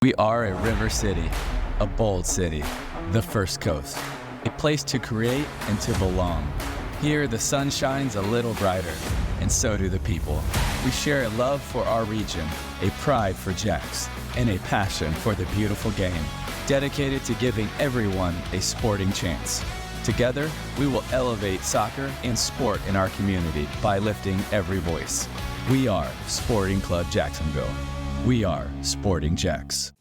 We are a river city, a bold city, the First Coast, a place to create and to belong. Here, the sun shines a little brighter, and so do the people. We share a love for our region, a pride for Jacks, and a passion for the beautiful game, dedicated to giving everyone a sporting chance. Together, we will elevate soccer and sport in our community by lifting every voice. We are Sporting Club Jacksonville. We are Sporting Jacks.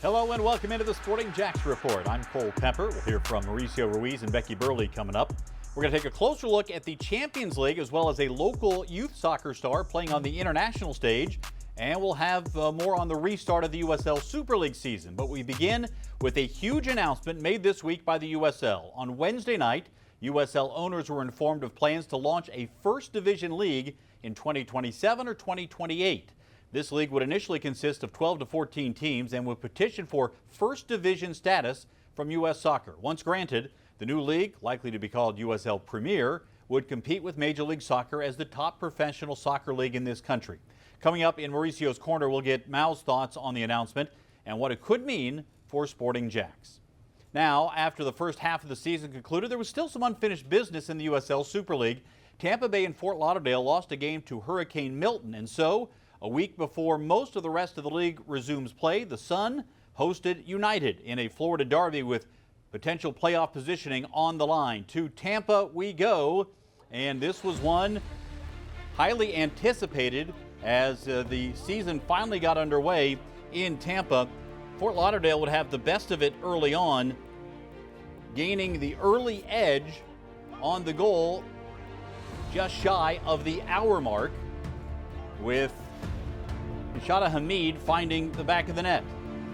Hello and welcome into the Sporting Jacks Report. I'm Cole Pepper. We'll hear from Mauricio Ruiz and Becky Burleigh coming up. We're going to take a closer look at the Champions League as well as a local youth soccer star playing on the international stage. And we'll have more on the restart of the USL Super League season. But we begin with a huge announcement made this week by the USL. On Wednesday night, USL owners were informed of plans to launch a First Division League in 2027 or 2028. This league would initially consist of 12 to 14 teams and would petition for First Division status from U.S. Soccer. Once granted, the new league, likely to be called USL Premier, would compete with Major League Soccer as the top professional soccer league in this country. Coming up in Mauricio's Corner, we'll get Mao's thoughts on the announcement and what it could mean for Sporting Jacks. Now, after the first half of the season concluded, there was still some unfinished business in the USL Super League. Tampa Bay and Fort Lauderdale lost a game to Hurricane Milton, and so a week before most of the rest of the league resumes play, the Sun hosted United in a Florida derby with potential playoff positioning on the line. To Tampa we go, and this was one highly anticipated as the season finally got underway in Tampa. Fort Lauderdale would have the best of it early on, gaining the early edge on the goal just shy of the hour mark, with Shada Hamid finding the back of the net.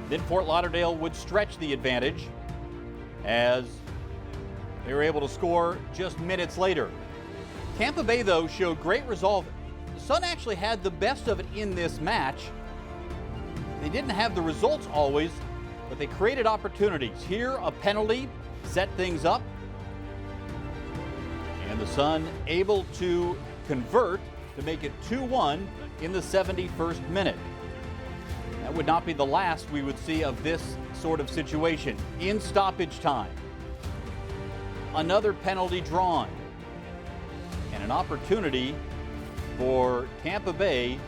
Then Fort Lauderdale would stretch the advantage as they were able to score just minutes later. Tampa Bay, though, showed great resolve. The Sun actually had the best of it in this match. They didn't have the results always, but they created opportunities. Here, a penalty set things up, and the Sun able to convert to make it 2-1 in the 71st minute. That would not be the last we would see of this sort of situation. In stoppage time, another penalty drawn, and an opportunity for Tampa Bay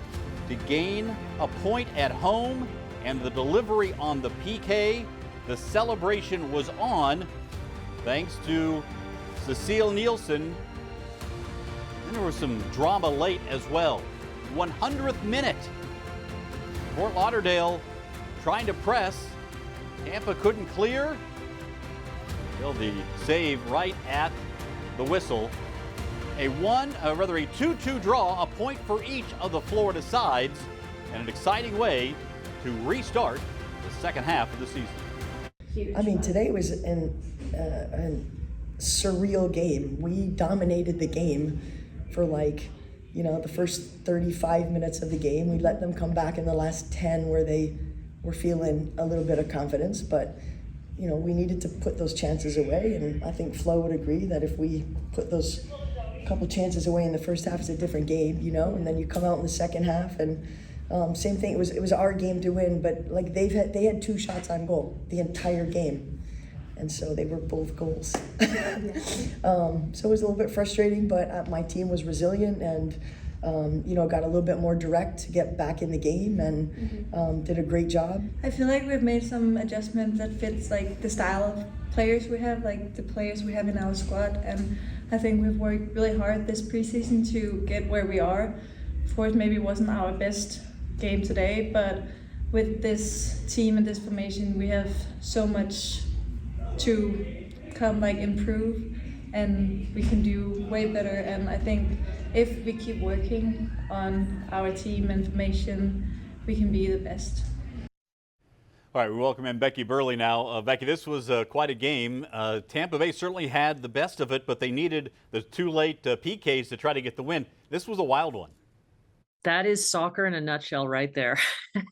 to gain a point at home, and the delivery on the PK. The celebration was on thanks to Cecile Nielsen. And there was some drama late as well. 100th minute. Fort Lauderdale trying to press. Tampa couldn't clear. Still the save right at the whistle. A 2-2 draw, a point for each of the Florida sides, and an exciting way to restart the second half of the season. I mean, today was a surreal game. We dominated the game for the first 35 minutes of the game. We let them come back in the last 10 where they were feeling a little bit of confidence, but we needed to put those chances away, and I think Flo would agree that if we put those couple chances away in the first half, it's a different game, and then you come out in the second half and same thing. It was our game to win, but they had 2 shots on goal the entire game, and so they were both goals. So it was a little bit frustrating, but my team was resilient and got a little bit more direct to get back in the game and did a great job. I feel like we've made some adjustments that fits the style of players we have, the players we have in our squad, and I think we've worked really hard this preseason to get where we are. Of course, maybe it wasn't our best game today, but with this team and this formation, we have so much to improve, and we can do way better. And I think if we keep working on our team and formation, we can be the best. All right, we welcome in Becky Burleigh now. Becky, this was quite a game. Tampa Bay certainly had the best of it, but they needed the two late PKs to try to get the win. This was a wild one. That is soccer in a nutshell right there.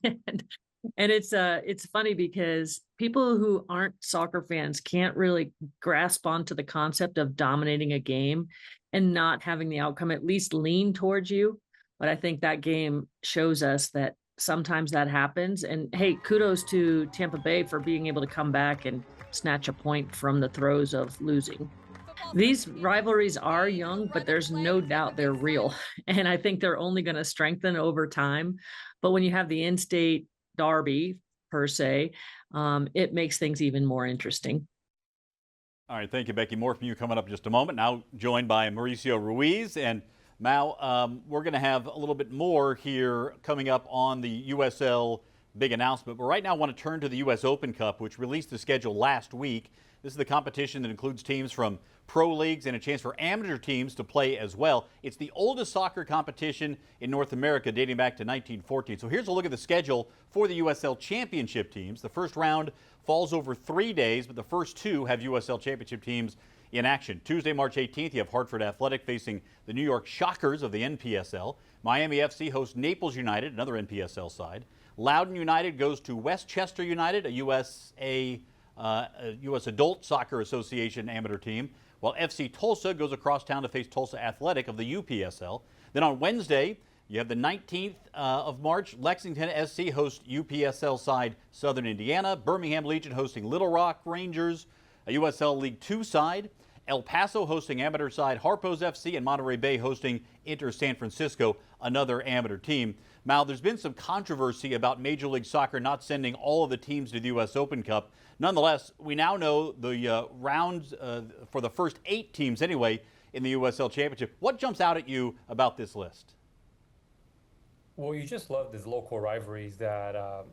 And it's funny because people who aren't soccer fans can't really grasp onto the concept of dominating a game and not having the outcome at least lean towards you. But I think that game shows us that sometimes that happens. And hey, kudos to Tampa Bay for being able to come back and snatch a point from the throes of losing. These rivalries are young, but there's no doubt they're real. And I think they're only going to strengthen over time. But when you have the in-state derby, per se, it makes things even more interesting. All right, thank you, Becky. More from you coming up in just a moment. Now joined by Mauricio Ruiz. And Mal, we're going to have a little bit more here coming up on the USL big announcement. But right now I want to turn to the U.S. Open Cup, which released the schedule last week. This is the competition that includes teams from pro leagues and a chance for amateur teams to play as well. It's the oldest soccer competition in North America, dating back to 1914. So here's a look at the schedule for the USL Championship teams. The first round falls over 3 days, but the first two have USL Championship teams in action. Tuesday, March 18th, you have Hartford Athletic facing the New York Shockers of the NPSL. Miami FC hosts Naples United, another NPSL side. Loudoun United goes to Westchester United, a U.S. Adult Soccer Association amateur team, while FC Tulsa goes across town to face Tulsa Athletic of the UPSL. Then on Wednesday, you have the 19th of March, Lexington SC hosts UPSL side Southern Indiana, Birmingham Legion hosting Little Rock Rangers, a USL League Two side, El Paso hosting amateur side Harpo's FC, and Monterey Bay hosting Inter San Francisco, another amateur team. Mal, there's been some controversy about Major League Soccer not sending all of the teams to the U.S. Open Cup. Nonetheless, we now know the rounds for the first 8 teams anyway in the USL Championship. What jumps out at you about this list? Well, you just love these local rivalries that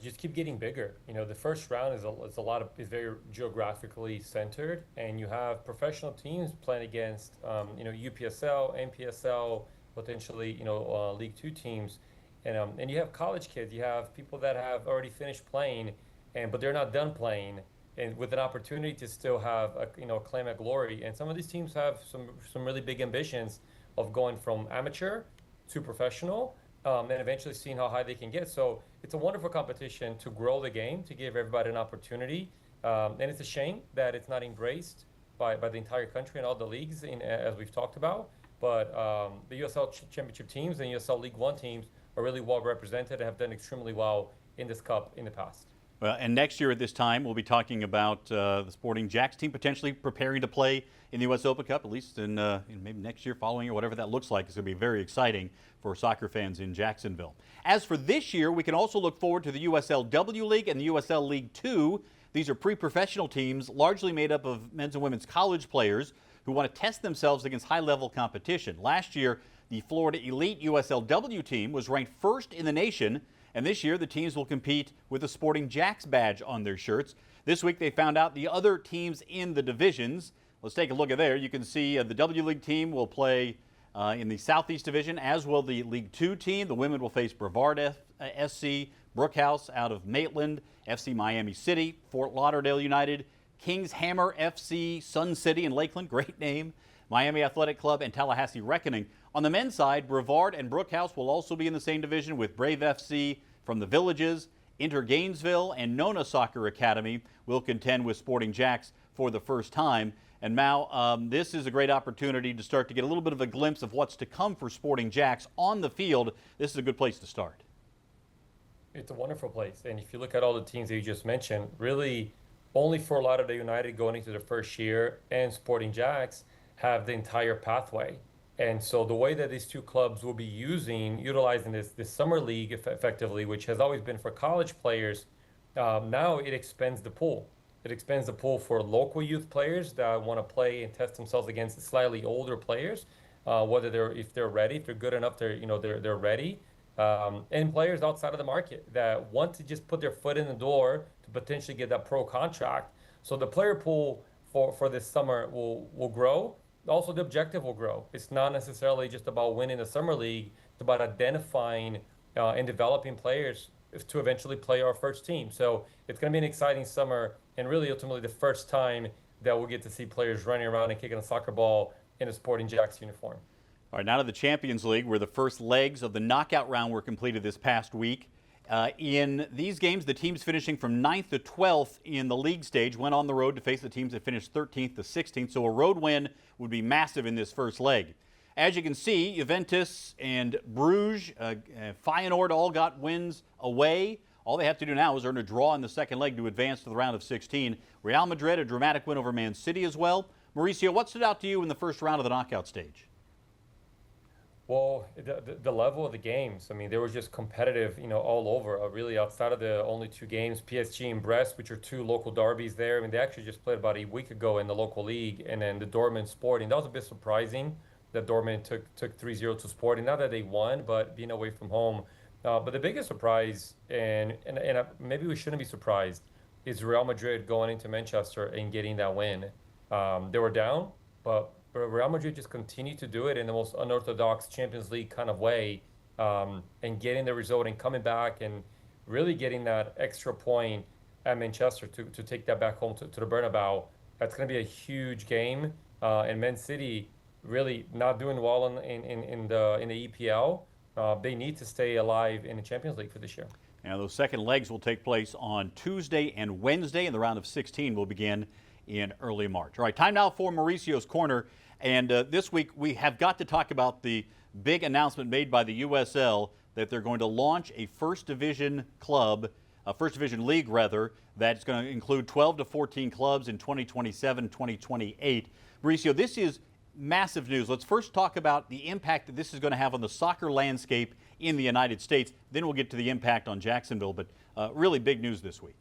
just keep getting bigger. You know, the first round is very geographically centered, and you have professional teams playing against UPSL, NPSL, potentially League Two teams, and you have college kids. You have people that have already finished playing, but they're not done playing, and with an opportunity to still have a claim at glory. And some of these teams have some really big ambitions of going from amateur to professional, and eventually seeing how high they can get. So it's a wonderful competition to grow the game, to give everybody an opportunity. And it's a shame that it's not embraced by the entire country and all the leagues, as we've talked about. But the USL Championship teams and USL League One teams are really well represented and have done extremely well in this cup in the past. Well, and next year at this time, we'll be talking about the Sporting Jacks team potentially preparing to play in the U.S. Open Cup, at least in maybe next year, following or whatever that looks like. It's going to be very exciting for soccer fans in Jacksonville. As for this year, we can also look forward to the USLW League and the USL League Two. These are pre-professional teams, largely made up of men's and women's college players who want to test themselves against high-level competition. Last year, the Florida Elite USLW team was ranked first in the nation, and this year the teams will compete with the Sporting Jacks badge on their shirts. This week they found out the other teams in the divisions. Let's take a look at there. You can see the W League team will play in the Southeast Division, as will the League Two team. The women will face Brevard SC, Brookhouse out of Maitland, FC Miami City, Fort Lauderdale United, Kings Hammer FC, Sun City in Lakeland, great name, Miami Athletic Club, and Tallahassee Reckoning. On the men's side, Brevard and Brookhouse will also be in the same division with Brave FC from the Villages. Inter Gainesville and Nona Soccer Academy will contend with Sporting Jacks for the first time. And Mal, this is a great opportunity to start to get a little bit of a glimpse of what's to come for Sporting Jacks on the field. This is a good place to start. It's a wonderful place. And if you look at all the teams that you just mentioned, really only Fort Lauderdale United going into their first year and Sporting Jacks have the entire pathway. And so the way that these two clubs will be utilizing this summer league effectively, which has always been for college players, now it expands the pool. It expands the pool for local youth players that want to play and test themselves against slightly older players, whether if they're ready, if they're good enough, they're ready, and players outside of the market that want to just put their foot in the door to potentially get that pro contract. So the player pool for this summer will grow. Also, the objective will grow. It's not necessarily just about winning the summer league. It's about identifying and developing players to eventually play our first team. So it's going to be an exciting summer, and really ultimately the first time that we'll get to see players running around and kicking a soccer ball in a Sporting Jacks uniform. All right, now to the Champions League, where the first legs of the knockout round were completed this past week. In these games, the teams finishing from 9th to 12th in the league stage went on the road to face the teams that finished 13th to 16th, so a road win would be massive in this first leg. As you can see, Juventus and Bruges, Feyenoord all got wins away. All they have to do now is earn a draw in the second leg to advance to the round of 16. Real Madrid, a dramatic win over Man City as well. Mauricio, what stood out to you in the first round of the knockout stage? Well, the level of the games, I mean, they were just competitive, all over. Really, outside of the only two games, PSG and Brest, which are two local derbies there. I mean, they actually just played about a week ago in the local league, and then the Dortmund Sporting. That was a bit surprising that Dortmund took 3-0 to Sporting. Not that they won, but being away from home. But the biggest surprise, and maybe we shouldn't be surprised, is Real Madrid going into Manchester and getting that win. They were down, but Real Madrid just continued to do it in the most unorthodox Champions League kind of way, and getting the result and coming back and really getting that extra point at Manchester to take that back home to the Bernabeu. That's going to be a huge game. And Man City really not doing well in the EPL. They need to stay alive in the Champions League for this year. Now, those second legs will take place on Tuesday and Wednesday, and the round of 16 will begin in early March. All right, time now for Mauricio's Corner. And this week we have got to talk about the big announcement made by the USL that they're going to launch a first division league rather, that's going to include 12 to 14 clubs in 2027, 2028. Mauricio, this is massive news. Let's first talk about the impact that this is going to have on the soccer landscape in the United States. Then we'll get to the impact on Jacksonville, but really big news this week.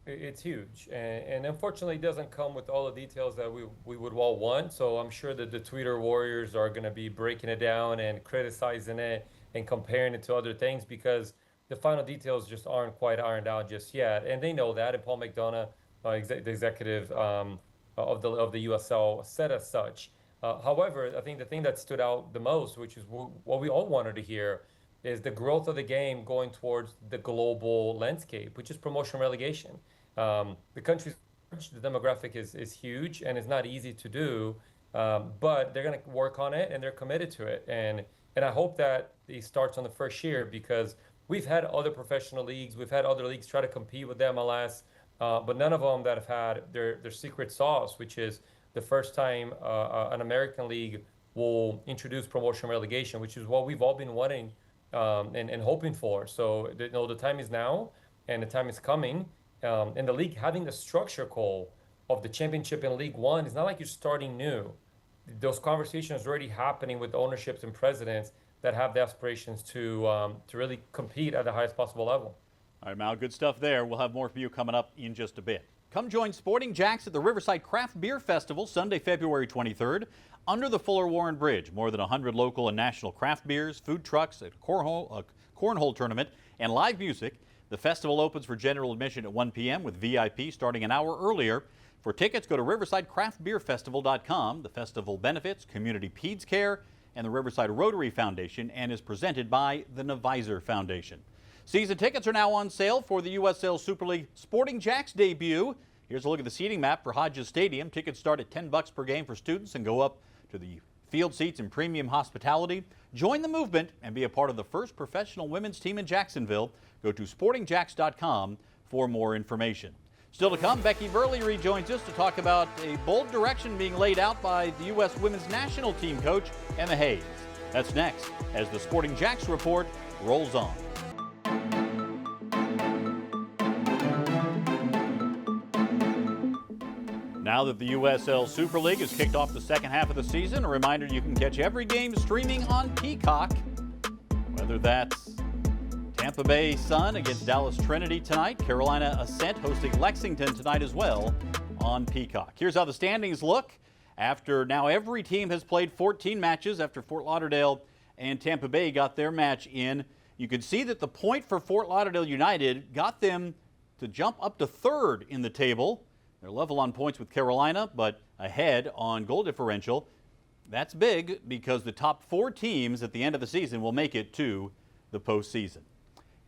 It's huge, and unfortunately it doesn't come with all the details that we would all want. So I'm sure that the Twitter warriors are going to be breaking it down and criticizing it and comparing it to other things, because the final details just aren't quite ironed out just yet. And they know that, and Paul McDonough, the executive of the USL, said as such. However, I think the thing that stood out the most, which is what we all wanted to hear, is the growth of the game going towards the global landscape, which is promotion relegation. The country's the demographic is huge, and it's not easy to do, but they're going to work on it, and they're committed to it. And I hope that it starts on the first year, because we've had other professional leagues, we've had other leagues try to compete with the MLS, but none of them that have had their secret sauce, which is the first time an American league will introduce promotion relegation, which is what we've all been wanting and hoping for. So the time is now, and the time is coming. And the league having the structure call of the championship in League One, it's not like you're starting new. Those conversations are already happening with ownerships and presidents that have the aspirations to really compete at the highest possible level. All right, Mal, good stuff there. We'll have more for you coming up in just a bit. Come join Sporting Jacks at the Riverside Craft Beer Festival Sunday, February 23rd, under the Fuller Warren Bridge. More than 100 local and national craft beers, food trucks, a cornhole tournament, and live music. The festival opens for general admission at 1 p.m. with VIP starting an hour earlier. For tickets, go to riversidecraftbeerfestival.com. The festival benefits Community Peds Care and the Riverside Rotary Foundation and is presented by the Nevisor Foundation. Season tickets are now on sale for the USL Super League Sporting Jacks debut. Here's a look at the seating map for Hodges Stadium. Tickets start at $10 per game for students and go up to the field seats and premium hospitality. Join the movement and be a part of the first professional women's team in Jacksonville. Go to sportingjacks.com for more information. Still to come, Becky Burleigh rejoins us to talk about a bold direction being laid out by the U.S. women's national team coach, Emma Hayes. That's next as the Sporting Jacks Report rolls on. Now that the USL Super League has kicked off the second half of the season, a reminder you can catch every game streaming on Peacock, whether that's Tampa Bay Sun against Dallas Trinity tonight, Carolina Ascent hosting Lexington tonight as well on Peacock. Here's how the standings look after now every team has played 14 matches after Fort Lauderdale and Tampa Bay got their match in. You can see that the point for Fort Lauderdale United got them to jump up to third in the table. They're level on points with Carolina, but ahead on goal differential. That's big because the top four teams at the end of the season will make it to the postseason.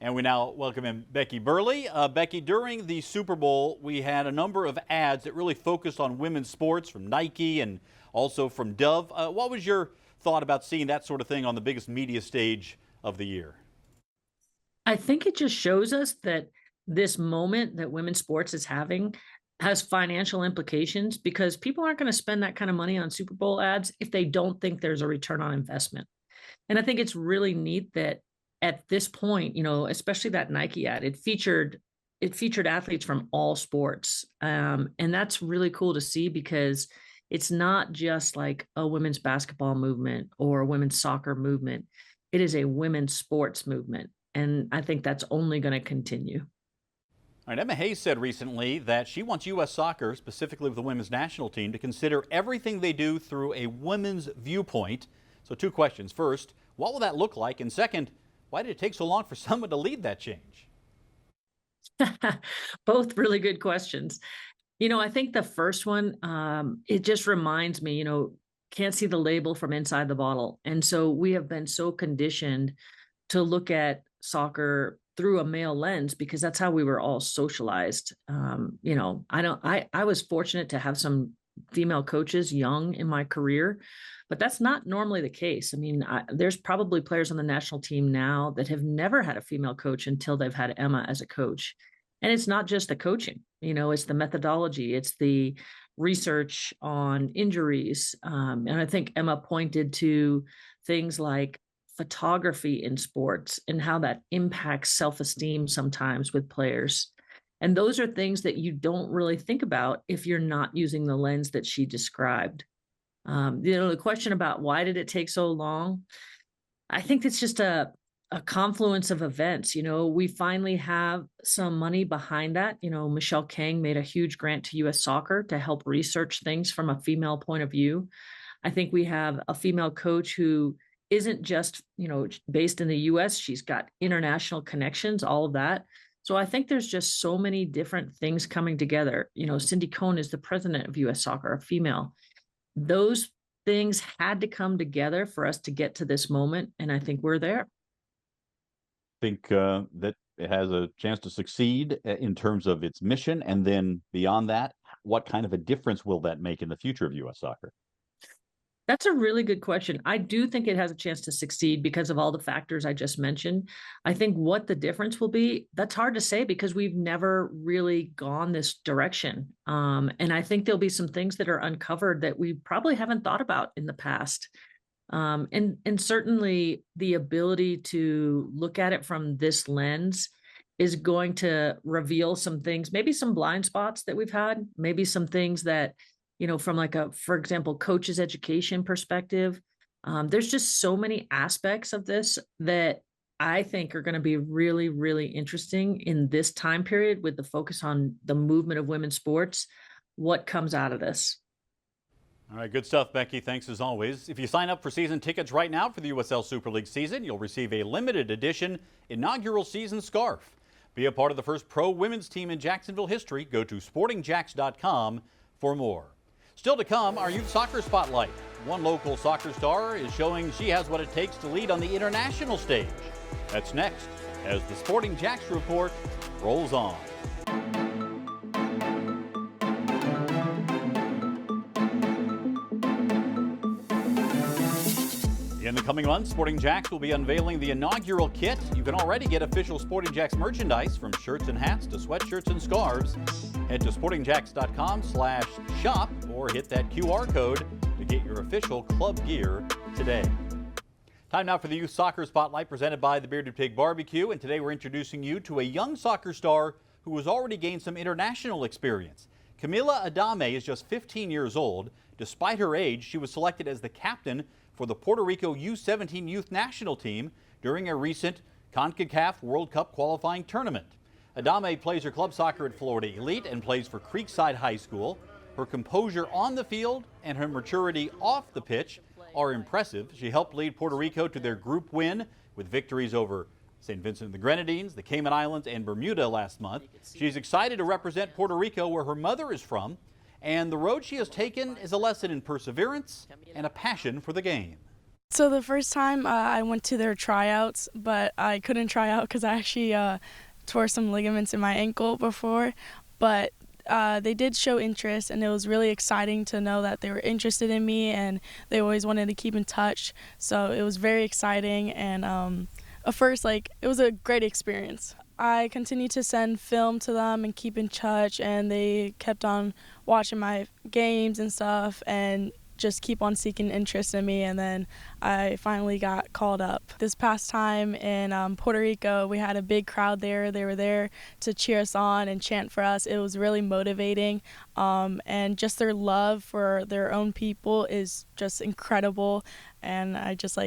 And we now welcome in Becky Burleigh. Becky, during the Super Bowl, we had a number of ads that really focused on women's sports from Nike and also from Dove. What was your thought about seeing that sort of thing on the biggest media stage of the year? I think it just shows us that this moment that women's sports is having has financial implications, because people aren't going to spend that kind of money on Super Bowl ads if they don't think there's a return on investment. And I think it's really neat that at this point, especially that Nike ad, it featured athletes from all sports. And that's really cool to see, because it's not just like a women's basketball movement or a women's soccer movement. It is a women's sports movement. And I think that's only going to continue. All right, Emma Hayes said recently that she wants U.S. Soccer, specifically with the women's national team, to consider everything they do through a women's viewpoint. So 2 questions. First, what will that look like? And second, why did it take so long for someone to lead that change? Both really good questions. I think the first one, it just reminds me, can't see the label from inside the bottle. And so we have been so conditioned to look at soccer through a male lens, because that's how we were all socialized. I was fortunate to have some female coaches young in my career, but that's not normally the case. I mean, there's probably players on the national team now that have never had a female coach until they've had Emma as a coach. And it's not just the coaching, it's the methodology, it's the research on injuries. And I think Emma pointed to things like photography in sports and how that impacts self-esteem sometimes with players. And those are things that you don't really think about if you're not using the lens that she described. The question about why did it take so long? I think it's just a confluence of events. We finally have some money behind that. Michelle Kang made a huge grant to U.S. Soccer to help research things from a female point of view. I think we have a female coach who isn't just, based in the U.S. She's got international connections, all of that. So I think there's just so many different things coming together. Cindy Cohn is the president of U.S. Soccer, a female. Those things had to come together for us to get to this moment, and I think we're there. I think that it has a chance to succeed in terms of its mission, and then beyond that, what kind of a difference will that make in the future of U.S. Soccer? That's a really good question. I do think it has a chance to succeed because of all the factors I just mentioned. I think what the difference will be, that's hard to say, because we've never really gone this direction. And I think there'll be some things that are uncovered that we probably haven't thought about in the past. And certainly the ability to look at it from this lens is going to reveal some things, maybe some blind spots that we've had, maybe some things that, from for example, coaches' education perspective. There's just so many aspects of this that I think are going to be really, really interesting in this time period, with the focus on the movement of women's sports. What comes out of this? All right, good stuff, Becky. Thanks as always. If you sign up for season tickets right now for the USL Super League season, you'll receive a limited edition inaugural season scarf. Be a part of the first pro women's team in Jacksonville history. Go to sportingjacks.com for more. Still to come, our youth soccer spotlight. One local soccer star is showing she has what it takes to lead on the international stage. That's next as the Sporting Jacks report rolls on. In the coming months, Sporting Jacks will be unveiling the inaugural kit. You can already get official Sporting Jacks merchandise, from shirts and hats to sweatshirts and scarves. Head to sportingjacks.com/shop or hit that QR code to get your official club gear today. Time now for the Youth Soccer Spotlight, presented by the Bearded Pig Barbecue. And today we're introducing you to a young soccer star who has already gained some international experience. Camila Adame is just 15 years old. Despite her age, she was selected as the captain for the Puerto Rico U17 youth national team during a recent CONCACAF World Cup qualifying tournament. Adame plays her club soccer at Florida Elite and plays for Creekside High School. Her composure on the field and her maturity off the pitch are impressive. She helped lead Puerto Rico to their group win with victories over St. Vincent and the Grenadines, the Cayman Islands, and Bermuda last month. She's excited to represent Puerto Rico, where her mother is from, and the road she has taken is a lesson in perseverance and a passion for the game. So the first time I went to their tryouts, but I couldn't try out because I actually tore some ligaments in my ankle before. But they did show interest, and it was really exciting to know that they were interested in me, and they always wanted to keep in touch. So it was very exciting, and at first, it was a great experience. I continued to send film to them and keep in touch, and they kept on watching my games and stuff and just keep on seeking interest in me, and then I finally got called up. This past time in Puerto Rico, we had a big crowd there. They were there to cheer us on and chant for us. It was really motivating, and just their love for their own people is just incredible, and I just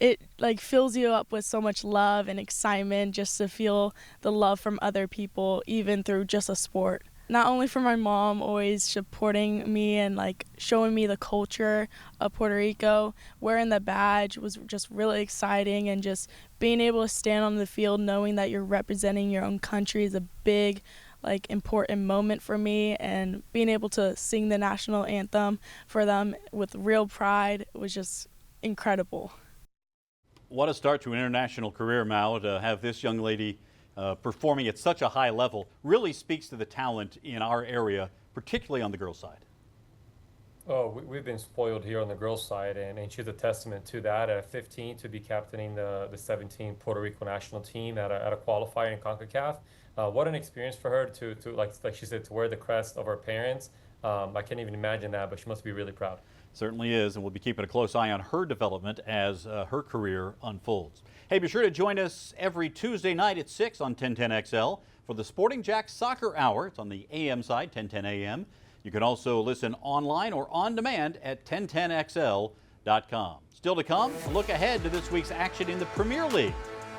it fills you up with so much love and excitement just to feel the love from other people, even through just a sport. Not only for my mom always supporting me and showing me the culture of Puerto Rico, wearing the badge was just really exciting, and just being able to stand on the field knowing that you're representing your own country is a big important moment for me, and being able to sing the national anthem for them with real pride was just incredible. What a start to an international career, Mao, to have this young lady performing at such a high level. Really speaks to the talent in our area, particularly on the girls' side. Oh, we've been spoiled here on the girls' side, and she's a testament to that. At 15, to be captaining the 17 Puerto Rico national team at a qualifier in CONCACAF. What an experience for her to like she said, to wear the crest of her parents. I can't even imagine that, but she must be really proud. Certainly is, and we'll be keeping a close eye on her development as her career unfolds. Hey, be sure to join us every Tuesday night at 6 on 1010XL for the Sporting Jacks Soccer Hour. It's on the AM side, 1010 AM. You can also listen online or on demand at 1010XL.com. Still to come, a look ahead to this week's action in the Premier League.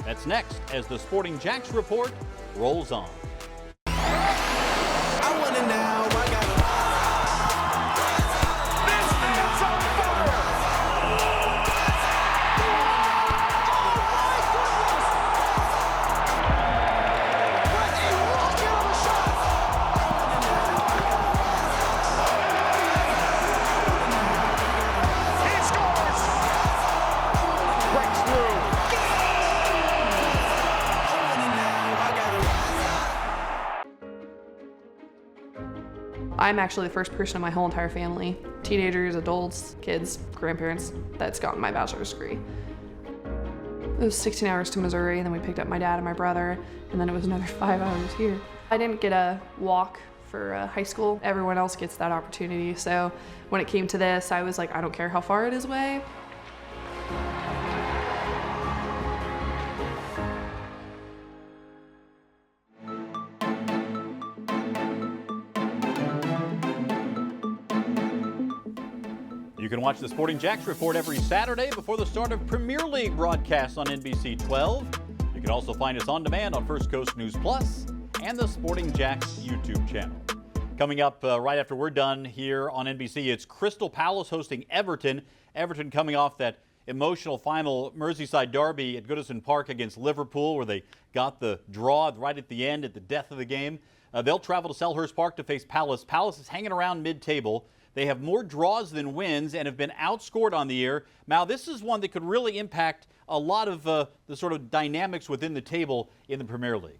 That's next as the Sporting Jacks Report rolls on. I want it now. I got it. I'm actually the first person in my whole entire family, teenagers, adults, kids, grandparents, that's gotten my bachelor's degree. It was 16 hours to Missouri, and then we picked up my dad and my brother, and then it was another 5 hours here. I didn't get a walk for high school. Everyone else gets that opportunity, so when it came to this, I was like, I don't care how far it is away. You can watch the Sporting Jacks Report every Saturday before the start of Premier League broadcasts on NBC 12. You can also find us on demand on First Coast News Plus and the Sporting Jacks YouTube channel. Coming up right after we're done here on NBC, it's Crystal Palace hosting Everton. Everton coming off that emotional final Merseyside derby at Goodison Park against Liverpool, where they got the draw right at the end, at the death of the game. They'll travel to Selhurst Park to face Palace. Palace is hanging around mid-table. They have more draws than wins and have been outscored on the year. Now, this is one that could really impact a lot of the sort of dynamics within the table in the Premier League.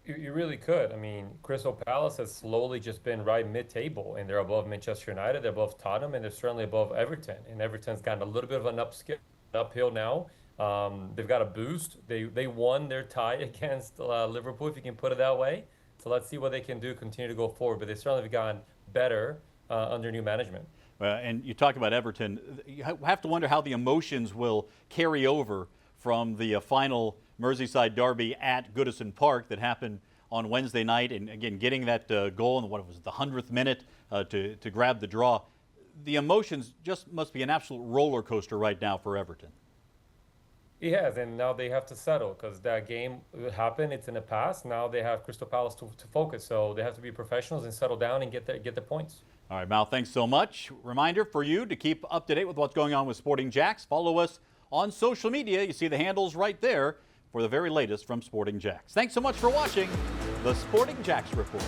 You really could. I mean, Crystal Palace has slowly just been right mid-table, and they're above Manchester United, they're above Tottenham, and they're certainly above Everton. And Everton's gotten a little bit of an uphill now. They've got a boost. They won their tie against Liverpool, if you can put it that way. So let's see what they can do, continue to go forward. But they certainly have gotten better under new management. And you talk about Everton. You have to wonder how the emotions will carry over from the final Merseyside derby at Goodison Park that happened on Wednesday night. And again, getting that goal in the 100th minute to grab the draw. The emotions just must be an absolute roller coaster right now for Everton. It has, and now they have to settle because that game happened. It's in the past. Now they have Crystal Palace to focus. So they have to be professionals and settle down and get the points. All right, Mal, thanks so much. Reminder for you to keep up to date with what's going on with Sporting Jacks. Follow us on social media. You see the handles right there for the very latest from Sporting Jacks. Thanks so much for watching the Sporting Jacks Report.